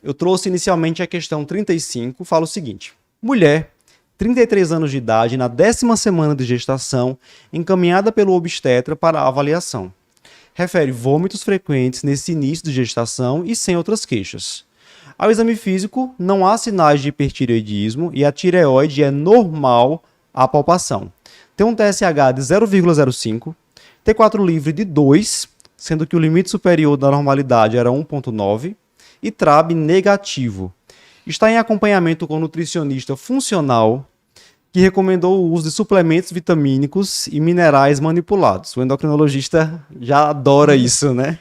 Eu trouxe inicialmente a questão 35, fala o seguinte: mulher, 33 anos de idade, na 10ª semana de gestação, encaminhada pelo obstetra para avaliação. Refere vômitos frequentes nesse início de gestação e sem outras queixas. Ao exame físico, não há sinais de hipertireoidismo e a tireoide é normal à palpação. Tem um TSH de 0,05, T4 livre de 2, sendo que o limite superior da normalidade era 1,9, e TRAB negativo. Está em acompanhamento com nutricionista funcional, que recomendou o uso de suplementos vitamínicos e minerais manipulados. O endocrinologista já adora isso, né?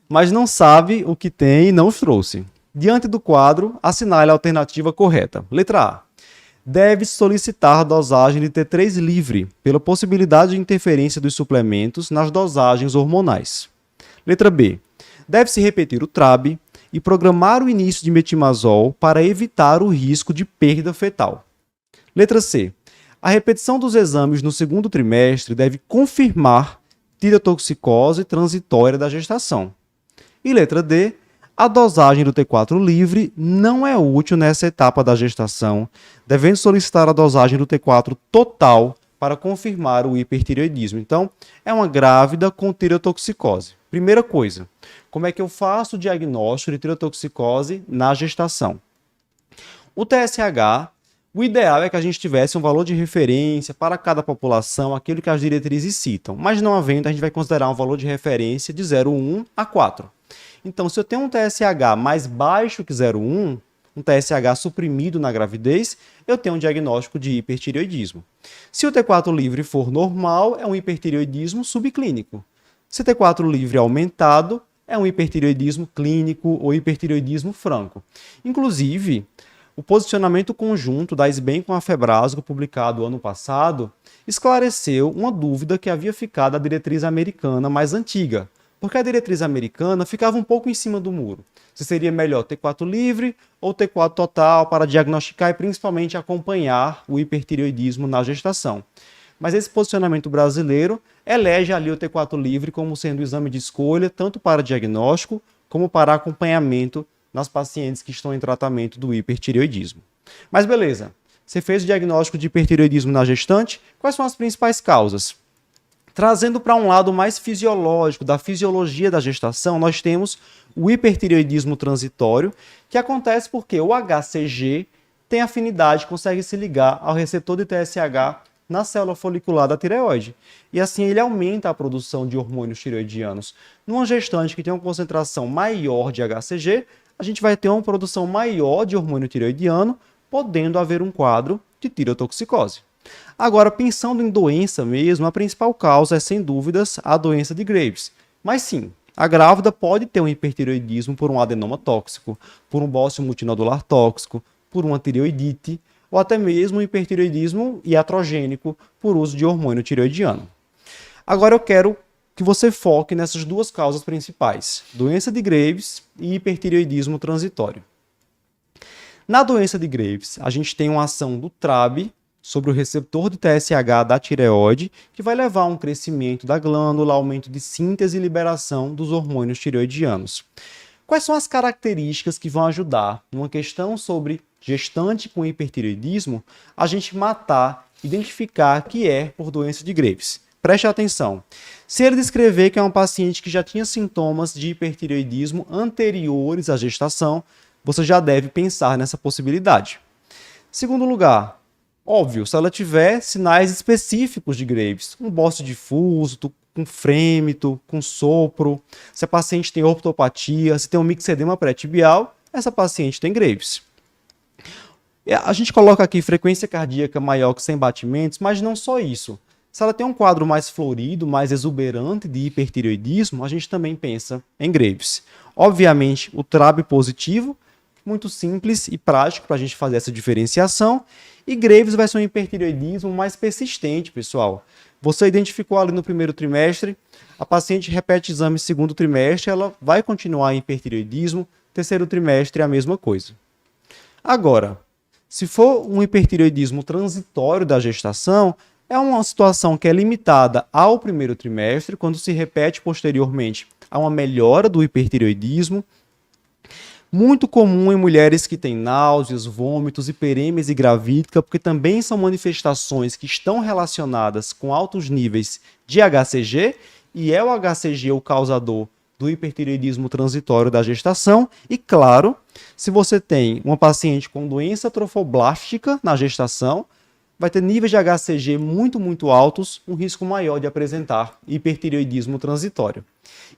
Mas não sabe o que tem e não os trouxe. Diante do quadro, assinale a alternativa correta. Letra A. Deve solicitar dosagem de T3 livre, pela possibilidade de interferência dos suplementos nas dosagens hormonais. Letra B. Deve-se repetir o TRAB e programar o início de metimazol para evitar o risco de perda fetal. Letra C. A repetição dos exames no 2º trimestre deve confirmar tireotoxicose transitória da gestação. E letra D. A dosagem do T4 livre não é útil nessa etapa da gestação, devendo solicitar a dosagem do T4 total para confirmar o hipertireoidismo. Então, é uma grávida com tireotoxicose. Primeira coisa, como é que eu faço o diagnóstico de tireotoxicose na gestação? O TSH, o ideal é que a gente tivesse um valor de referência para cada população, aquilo que as diretrizes citam. Mas não havendo, a gente vai considerar um valor de referência de 0,1 a 4. Então, se eu tenho um TSH mais baixo que 0,1, um TSH suprimido na gravidez, eu tenho um diagnóstico de hipertireoidismo. Se o T4 livre for normal, é um hipertireoidismo subclínico. Se T4 livre aumentado, é um hipertireoidismo clínico ou hipertireoidismo franco. Inclusive, o posicionamento conjunto da SBEM com a Febrasgo, publicado ano passado, esclareceu uma dúvida que havia ficado da diretriz americana mais antiga, porque a diretriz americana ficava um pouco em cima do muro. Se seria melhor T4 livre ou T4 total para diagnosticar e principalmente acompanhar o hipertireoidismo na gestação. Mas esse posicionamento brasileiro elege ali o T4 livre como sendo o exame de escolha, tanto para diagnóstico como para acompanhamento nas pacientes que estão em tratamento do hipertireoidismo. Mas beleza, você fez o diagnóstico de hipertireoidismo na gestante, quais são as principais causas? Trazendo para um lado mais fisiológico, da fisiologia da gestação, nós temos o hipertireoidismo transitório, que acontece porque o HCG tem afinidade, consegue se ligar ao receptor de TSH na célula folicular da tireoide. E assim ele aumenta a produção de hormônios tireoidianos. Numa gestante que tem uma concentração maior de HCG, a gente vai ter uma produção maior de hormônio tireoidiano, podendo haver um quadro de tireotoxicose. Agora, pensando em doença mesmo, a principal causa é, sem dúvidas, a doença de Graves. Mas sim, a grávida pode ter um hipertireoidismo por um adenoma tóxico, por um bócio multinodular tóxico, por uma tireoidite, ou até mesmo um hipertireoidismo iatrogênico por uso de hormônio tireoidiano. Agora eu quero que você foque nessas duas causas principais, doença de Graves e hipertireoidismo transitório. Na doença de Graves, a gente tem uma ação do TRAB sobre o receptor de TSH da tireoide, que vai levar a um crescimento da glândula, aumento de síntese e liberação dos hormônios tireoidianos. Quais são as características que vão ajudar, numa questão sobre gestante com hipertireoidismo, a gente matar, identificar que é por doença de Graves? Preste atenção. Se ele descrever que é um paciente que já tinha sintomas de hipertireoidismo anteriores à gestação, você já deve pensar nessa possibilidade. Segundo lugar, óbvio, se ela tiver sinais específicos de Graves, um bócio difuso, com frêmito, com sopro, se a paciente tem ortopatia, se tem um mixedema pré-tibial, essa paciente tem Graves. A gente coloca aqui frequência cardíaca maior que 100 batimentos, mas não só isso. Se ela tem um quadro mais florido, mais exuberante de hipertireoidismo, a gente também pensa em Graves. Obviamente, o TRAB positivo, muito simples e prático para a gente fazer essa diferenciação. E Graves vai ser um hipertireoidismo mais persistente, pessoal. Você identificou ali no primeiro trimestre, a paciente repete exame no segundo trimestre, ela vai continuar em hipertireoidismo, terceiro trimestre é a mesma coisa. Agora, se for um hipertireoidismo transitório da gestação, é uma situação que é limitada ao primeiro trimestre, quando se repete posteriormente a uma melhora do hipertireoidismo. Muito comum em mulheres que têm náuseas, vômitos, hiperêmese gravídica, porque também são manifestações que estão relacionadas com altos níveis de HCG, e é o HCG o causador do hipertireoidismo transitório da gestação. E claro, se você tem uma paciente com doença trofoblástica na gestação, vai ter níveis de HCG muito altos, um risco maior de apresentar hipertireoidismo transitório.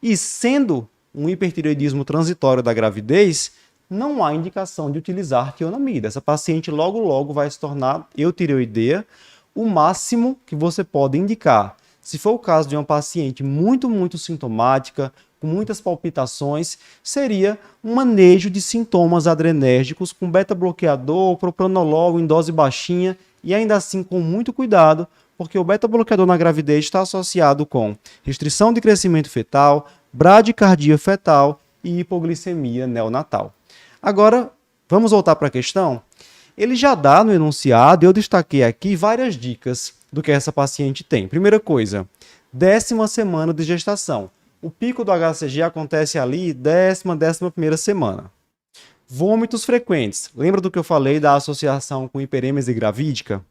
E sendo um hipertireoidismo transitório da gravidez, não há indicação de utilizar tionamida. Essa paciente logo vai se tornar eutireoideia. O máximo que você pode indicar, se for o caso de uma paciente muito sintomática, com muitas palpitações, seria um manejo de sintomas adrenérgicos com beta-bloqueador, propranolol em dose baixinha, e ainda assim com muito cuidado, porque o beta-bloqueador na gravidez está associado com restrição de crescimento fetal, bradicardia fetal e hipoglicemia neonatal. Agora, vamos voltar para a questão? Ele já dá no enunciado, eu destaquei aqui várias dicas do que essa paciente tem. Primeira coisa, 10ª semana de gestação. O pico do HCG acontece ali 11ª semana. Vômitos frequentes. Lembra do que eu falei da associação com hiperêmese gravídica?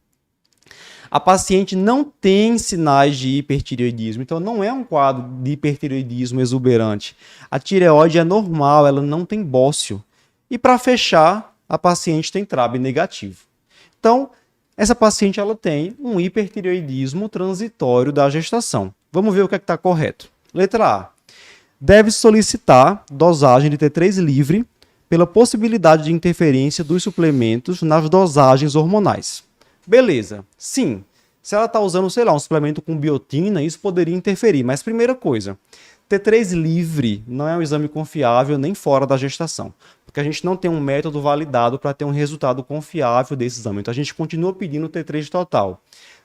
A paciente não tem sinais de hipertireoidismo, então não é um quadro de hipertireoidismo exuberante. A tireoide é normal, ela não tem bócio. E para fechar, a paciente tem TRAB negativo. Então, essa paciente ela tem um hipertireoidismo transitório da gestação. Vamos ver o que está correto. Letra A. Deve solicitar dosagem de T3 livre pela possibilidade de interferência dos suplementos nas dosagens hormonais. Beleza, sim. Se ela está usando, sei lá, um suplemento com biotina, isso poderia interferir. Mas primeira coisa, T3 livre não é um exame confiável nem fora da gestação, porque a gente não tem um método validado para ter um resultado confiável desse exame. Então a gente continua pedindo T3 total.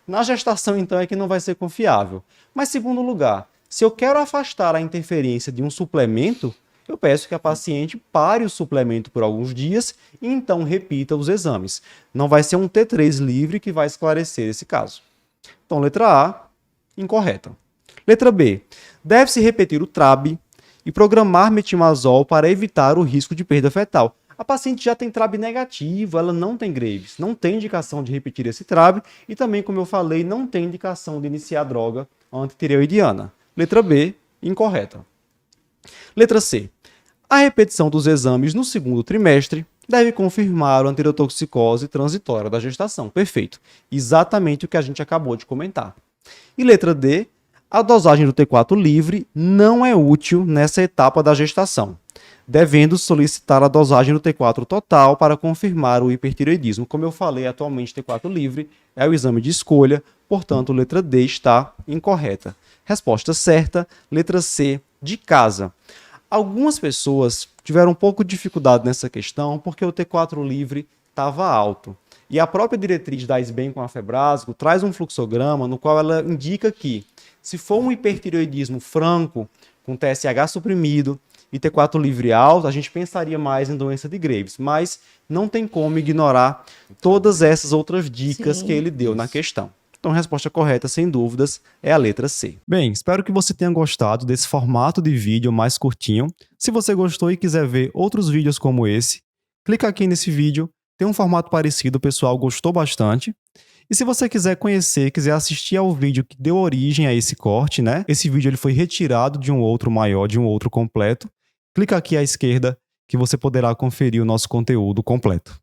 Na gestação, então, é que não vai ser confiável. Mas segundo lugar, se eu quero afastar a interferência de um suplemento, eu peço que a paciente pare o suplemento por alguns dias e então repita os exames. Não vai ser um T3 livre que vai esclarecer esse caso. Então, letra A, incorreta. Letra B, deve-se repetir o TRAB e programar metimazol para evitar o risco de perda fetal. A paciente já tem TRAB negativo, ela não tem Graves, não tem indicação de repetir esse TRAB e também, como eu falei, não tem indicação de iniciar droga antitireoidiana. Letra B, incorreta. Letra C. A repetição dos exames no segundo trimestre deve confirmar a antirotoxicose transitória da gestação. Perfeito. Exatamente o que a gente acabou de comentar. E letra D. A dosagem do T4 livre não é útil nessa etapa da gestação, devendo solicitar a dosagem do T4 total para confirmar o hipertireoidismo. Como eu falei, atualmente T4 livre é o exame de escolha, portanto, letra D está incorreta. Resposta certa, letra C, de casa. Algumas pessoas tiveram um pouco de dificuldade nessa questão porque o T4 livre estava alto. E a própria diretriz da SBEM com a Febrasgo traz um fluxograma no qual ela indica que, se for um hipertireoidismo franco, com TSH suprimido e T4 livre alto, a gente pensaria mais em doença de Graves. Mas não tem como ignorar todas essas outras dicas que ele deu na questão. Então, a resposta correta, sem dúvidas, é a letra C. Bem, espero que você tenha gostado desse formato de vídeo mais curtinho. Se você gostou e quiser ver outros vídeos como esse, clica aqui nesse vídeo. Tem um formato parecido, o pessoal gostou bastante. E se você quiser conhecer, quiser assistir ao vídeo que deu origem a esse corte, né? Esse vídeo ele foi retirado de um outro maior, de um outro completo. Clica aqui à esquerda que você poderá conferir o nosso conteúdo completo.